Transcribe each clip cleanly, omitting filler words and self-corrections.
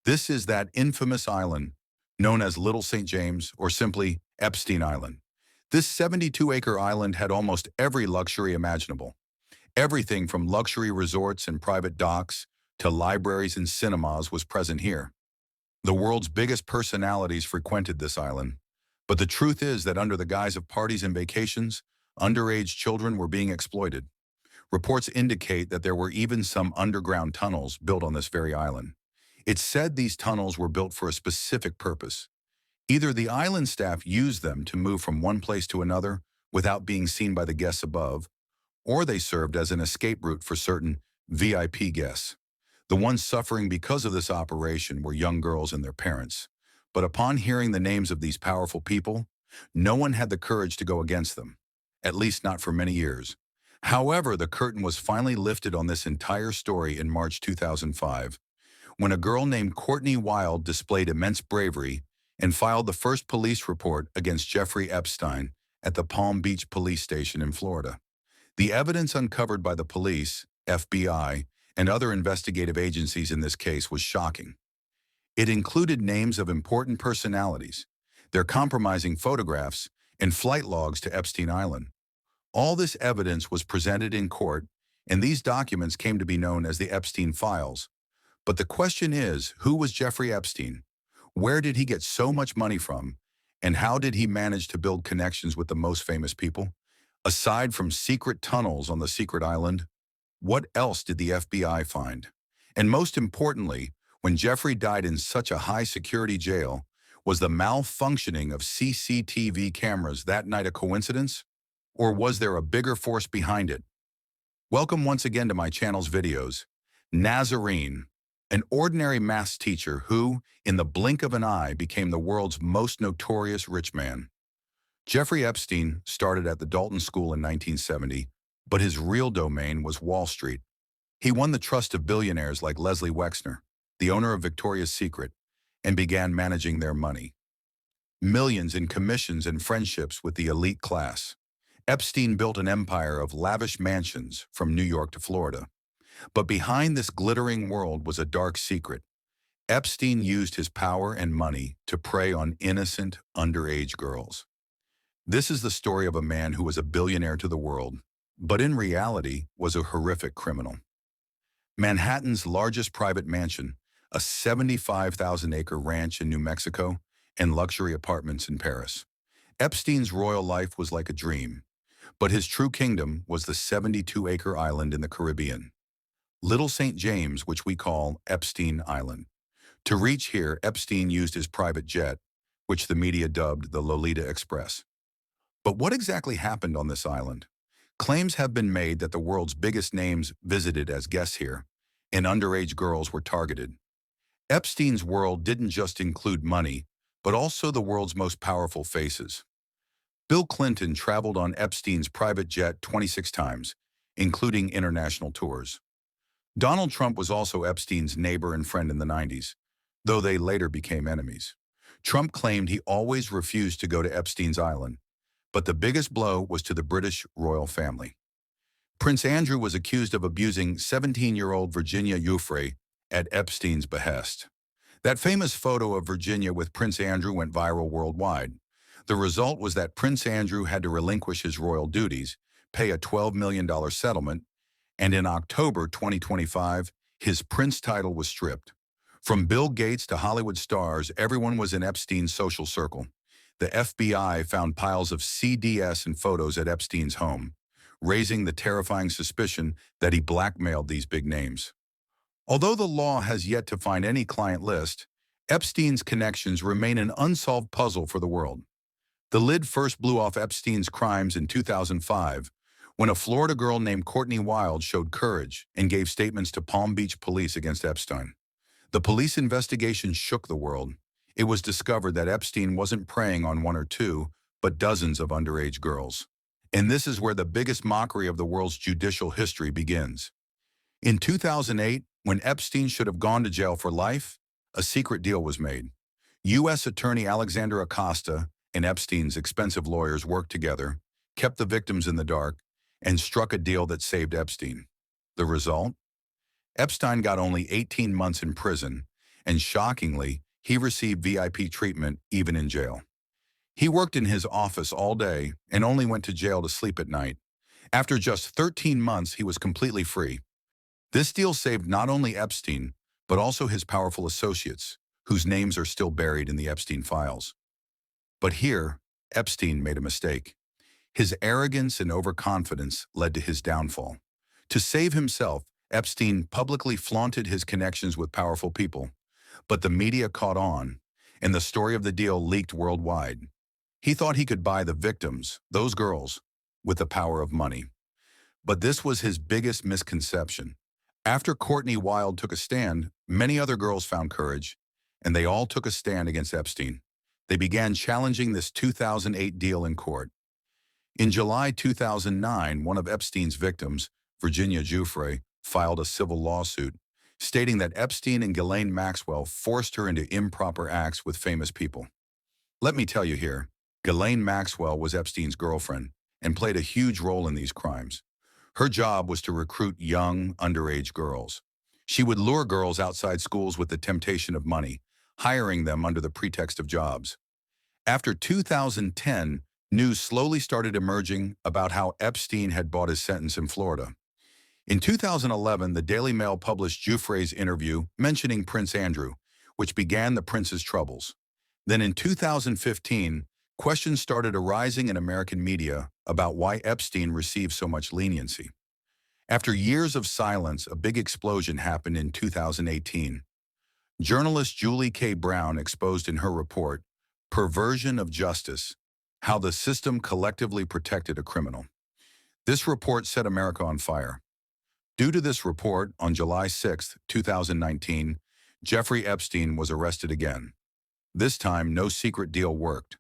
This is that infamous island known as Little St. James or simply Epstein Island. This 72-acre island had almost every luxury imaginable. Everything from luxury resorts and private docks to libraries and cinemas was present here. The world's biggest personalities frequented this island. But the truth is that under the guise of parties and vacations, underage children were being exploited. Reports indicate that there were even some underground tunnels built on this very island. It's said these tunnels were built for a specific purpose. Either the island staff used them to move from one place to another without being seen by the guests above, or they served as an escape route for certain VIP guests. The ones suffering because of this operation were young girls and their parents. But upon hearing the names of these powerful people, no one had the courage to go against them, at least not for many years. However, the curtain was finally lifted on this entire story in March 2005, when a girl named Courtney Wild displayed immense bravery and filed the first police report against Jeffrey Epstein at the Palm Beach police station in Florida. The evidence uncovered by the police, FBI, and other investigative agencies in this case was shocking. It included names of important personalities, their compromising photographs, and flight logs to Epstein Island. All this evidence was presented in court, and these documents came to be known as the Epstein Files. But the question is, who was Jeffrey Epstein? Where did he get so much money from? And how did he manage to build connections with the most famous people? Aside from secret tunnels on the secret island, what else did the FBI find? And most importantly, when Jeffrey died in such a high-security jail, was the malfunctioning of CCTV cameras that night a coincidence? Or was there a bigger force behind it? Welcome once again to my channel's videos. Nazarene, an ordinary maths teacher who, in the blink of an eye, became the world's most notorious rich man. Jeffrey Epstein started at the Dalton School in 1970, but his real domain was Wall Street. He won the trust of billionaires like Leslie Wexner, the owner of Victoria's Secret, and began managing their money. Millions in commissions and friendships with the elite class. Epstein built an empire of lavish mansions from New York to Florida. But behind this glittering world was a dark secret. Epstein used his power and money to prey on innocent, underage girls. This is the story of a man who was a billionaire to the world, but in reality was a horrific criminal. Manhattan's largest private mansion, a 75,000-acre ranch in New Mexico, and luxury apartments in Paris. Epstein's royal life was like a dream, but his true kingdom was the 72-acre island in the Caribbean. Little St. James, which we call Epstein Island. To reach here, Epstein used his private jet, which the media dubbed the Lolita Express. But what exactly happened on this island? Claims have been made that the world's biggest names visited as guests here, and underage girls were targeted. Epstein's world didn't just include money, but also the world's most powerful faces. Bill Clinton traveled on Epstein's private jet 26 times, including international tours. Donald Trump was also Epstein's neighbor and friend in the 90s, though they later became enemies. Trump claimed he always refused to go to Epstein's island, but the biggest blow was to the British royal family. Prince Andrew was accused of abusing 17-year-old Virginia Giuffre at Epstein's behest. That famous photo of Virginia with Prince Andrew went viral worldwide. The result was that Prince Andrew had to relinquish his royal duties, pay a $12 million settlement, and in October 2025, his prince title was stripped. From Bill Gates to Hollywood stars, everyone was in Epstein's social circle. The FBI found piles of CDs and photos at Epstein's home, raising the terrifying suspicion that he blackmailed these big names. Although the law has yet to find any client list, Epstein's connections remain an unsolved puzzle for the world. The lid first blew off Epstein's crimes in 2005, when a Florida girl named Courtney Wild showed courage and gave statements to Palm Beach police against Epstein. The police investigation shook the world. It was discovered that Epstein wasn't preying on one or two, but dozens of underage girls. And this is where the biggest mockery of the world's judicial history begins. In 2008, when Epstein should have gone to jail for life, a secret deal was made. U.S. Attorney Alexander Acosta and Epstein's expensive lawyers worked together, kept the victims in the dark, and struck a deal that saved Epstein. The result? Epstein got only 18 months in prison, and shockingly, he received VIP treatment even in jail. He worked in his office all day and only went to jail to sleep at night. After just 13 months, he was completely free. This deal saved not only Epstein, but also his powerful associates, whose names are still buried in the Epstein Files. But here, Epstein made a mistake. His arrogance and overconfidence led to his downfall. To save himself, Epstein publicly flaunted his connections with powerful people. But the media caught on, and the story of the deal leaked worldwide. He thought he could buy the victims, those girls, with the power of money. But this was his biggest misconception. After Courtney Wild took a stand, many other girls found courage, and they all took a stand against Epstein. They began challenging this 2008 deal in court. In July 2009, one of Epstein's victims, Virginia Giuffre, filed a civil lawsuit, stating that Epstein and Ghislaine Maxwell forced her into improper acts with famous people. Let me tell you here, Ghislaine Maxwell was Epstein's girlfriend and played a huge role in these crimes. Her job was to recruit young, underage girls. She would lure girls outside schools with the temptation of money, hiring them under the pretext of jobs. After 2010, news slowly started emerging about how Epstein had bought his sentence in Florida. In 2011, the Daily Mail published Giuffre's interview mentioning Prince Andrew, which began the prince's troubles. Then in 2015, questions started arising in American media about why Epstein received so much leniency. After years of silence, a big explosion happened in 2018. Journalist Julie K. Brown exposed in her report, Perversion of Justice, how the system collectively protected a criminal. This report set America on fire. Due to this report, on July 6, 2019, Jeffrey Epstein was arrested again. This time, no secret deal worked.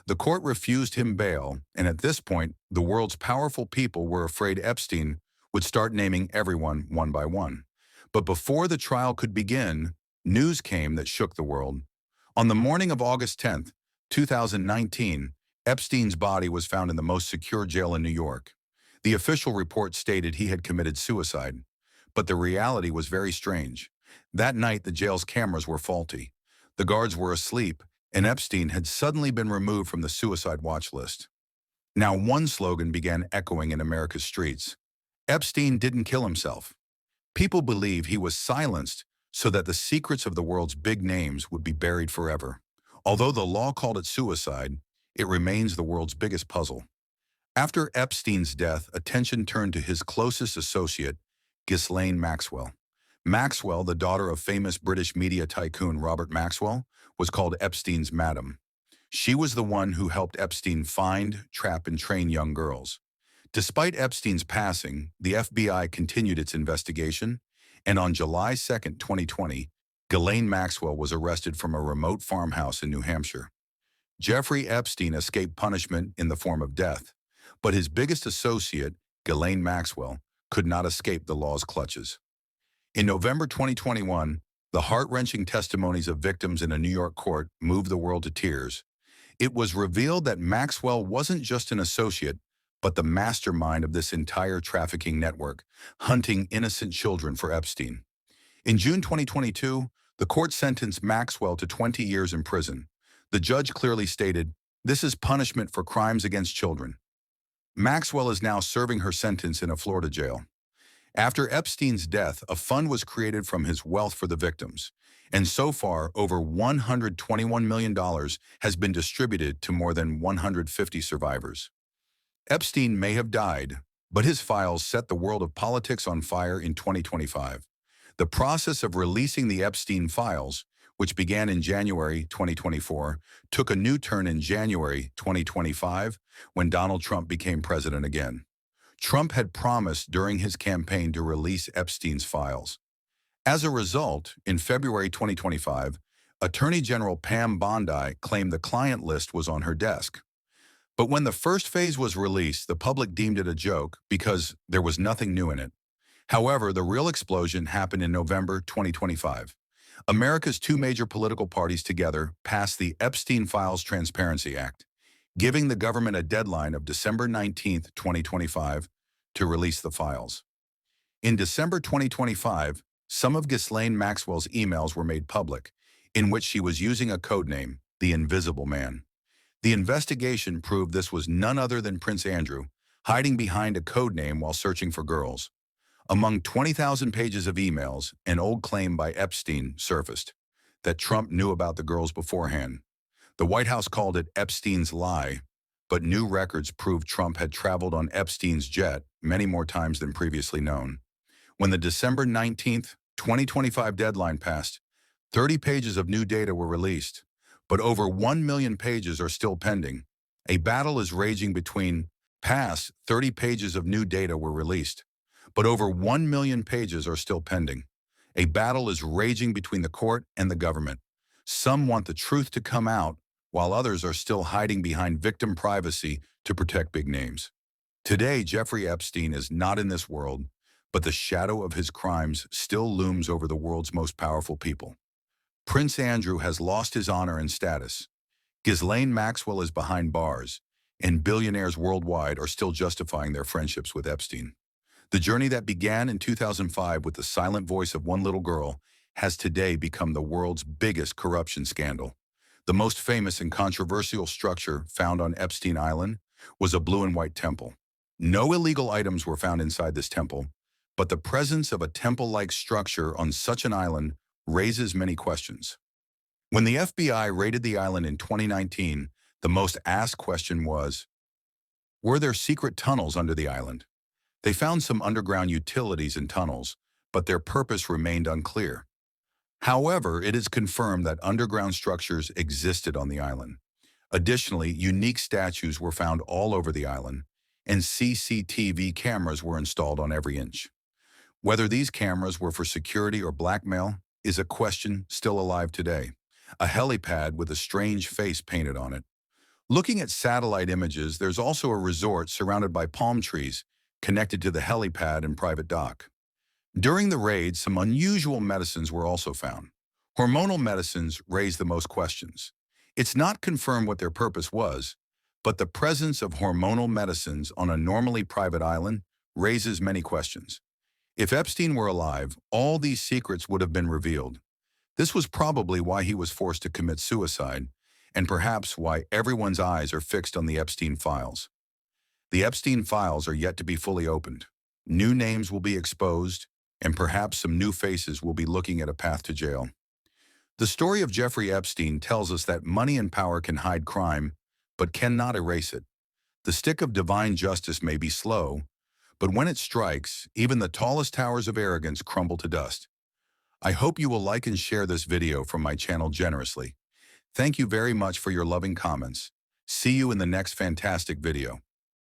The court refused him bail, and at this point, the world's powerful people were afraid Epstein would start naming everyone one by one. But before the trial could begin, news came that shook the world. On the morning of August 10, 2019, Epstein's body was found in the most secure jail in New York. The official report stated he had committed suicide, but the reality was very strange. That night, the jail's cameras were faulty. The guards were asleep, and Epstein had suddenly been removed from the suicide watch list. Now one slogan began echoing in America's streets. Epstein didn't kill himself. People believe he was silenced so that the secrets of the world's big names would be buried forever. Although the law called it suicide, it remains the world's biggest puzzle. After Epstein's death, attention turned to his closest associate, Ghislaine Maxwell. Maxwell, the daughter of famous British media tycoon Robert Maxwell, was called Epstein's madam. She was the one who helped Epstein find, trap, and train young girls. Despite Epstein's passing, the FBI continued its investigation, and on July 2, 2020, Ghislaine Maxwell was arrested from a remote farmhouse in New Hampshire. Jeffrey Epstein escaped punishment in the form of death, but his biggest associate, Ghislaine Maxwell, could not escape the law's clutches. In November 2021, the heart-wrenching testimonies of victims in a New York court moved the world to tears. It was revealed that Maxwell wasn't just an associate, but the mastermind of this entire trafficking network, hunting innocent children for Epstein. In June 2022, the court sentenced Maxwell to 20 years in prison. The judge clearly stated, "This is punishment for crimes against children." Maxwell is now serving her sentence in a Florida jail. After Epstein's death, a fund was created from his wealth for the victims, and so far, over $121 million has been distributed to more than 150 survivors. Epstein may have died, but his files set the world of politics on fire in 2025. The process of releasing the Epstein Files, which began in January 2024, took a new turn in January 2025 when Donald Trump became president again. Trump had promised during his campaign to release Epstein's files. As a result, in February 2025, Attorney General Pam Bondi claimed the client list was on her desk. But when the first phase was released, the public deemed it a joke because there was nothing new in it. However, the real explosion happened in November 2025. America's two major political parties together passed the Epstein Files Transparency Act, giving the government a deadline of December 19, 2025, to release the files. In December 2025, Some of Ghislaine Maxwell's emails were made public, in which she was using a codename, the Invisible Man. The investigation proved this was none other than Prince Andrew, hiding behind a codename while searching for girls. Among 20,000 pages of emails, an old claim by Epstein surfaced that Trump knew about the girls beforehand. The White House called it Epstein's lie, but new records proved Trump had traveled on Epstein's jet many more times than previously known. When the December 19, 2025 deadline passed, 30 pages of new data were released, but over 1 million pages are still pending. A battle is raging between past 30 pages of new data were released, but over 1 million pages are still pending. A battle is raging between the court and the government. Some want the truth to come out, while others are still hiding behind victim privacy to protect big names. Today, Jeffrey Epstein is not in this world, but the shadow of his crimes still looms over the world's most powerful people. Prince Andrew has lost his honor and status. Ghislaine Maxwell is behind bars, and billionaires worldwide are still justifying their friendships with Epstein. The journey that began in 2005 with the silent voice of one little girl has today become the world's biggest corruption scandal. The most famous and controversial structure found on Epstein Island was a blue and white temple. No illegal items were found inside this temple, but the presence of a temple-like structure on such an island raises many questions. When the FBI raided the island in 2019, the most asked question was, were there secret tunnels under the island? They found some underground utilities and tunnels, but their purpose remained unclear. However, it is confirmed that underground structures existed on the island. Additionally, unique statues were found all over the island, and CCTV cameras were installed on every inch. Whether these cameras were for security or blackmail is a question still alive today. A helipad with a strange face painted on it. Looking at satellite images, there's also a resort surrounded by palm trees connected to the helipad and private dock. During the raid, some unusual medicines were also found. Hormonal medicines raise the most questions. It's not confirmed what their purpose was, but the presence of hormonal medicines on a normally private island raises many questions. If Epstein were alive, all these secrets would have been revealed. This was probably why he was forced to commit suicide, and perhaps why everyone's eyes are fixed on the Epstein Files. The Epstein Files are yet to be fully opened. New names will be exposed, and perhaps some new faces will be looking at a path to jail. The story of Jeffrey Epstein tells us that money and power can hide crime, but cannot erase it. The stick of divine justice may be slow, but when it strikes, even the tallest towers of arrogance crumble to dust. I hope you will like and share this video from my channel generously. Thank you very much for your loving comments. See you in the next fantastic video.